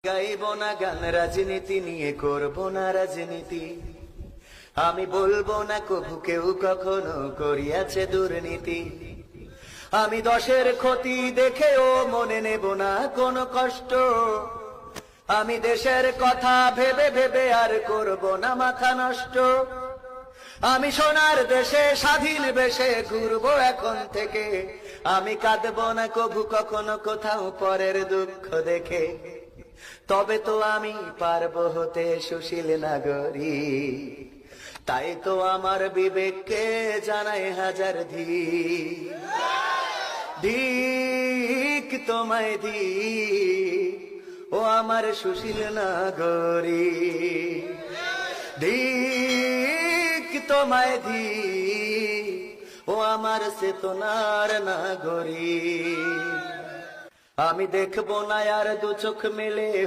গাইব না গান রাজনীতি নিয়ে, করব না রাজনীতি। আমি বলবো না কভু কেউ কখনো করিয়াছে দুর্নীতি। আমি দশের ক্ষতি দেখেও মনে নেব না কোনো কষ্ট। আমি দেশের কথা ভেবে ভেবে আর করব না মাথা নষ্ট। আমি সোনার দেশে স্বাধীন বেশে ঘুরবো এখন থেকে। আমি কাঁদবো না কভু কখনো কোথাও পরের দুঃখ দেখে। তবে তো আমি পারবো হতে সুশীল নাগরিক। তাই তো আমার বিবেককে জানাই হাজার ধিক তোমায় ধিক, ও আমার সুশীল নাগরিক। ধিক তোমায় ধিক, ও আমার চেতনার নাগরিক। আমি দেখবো না আর দু চোখ মেলে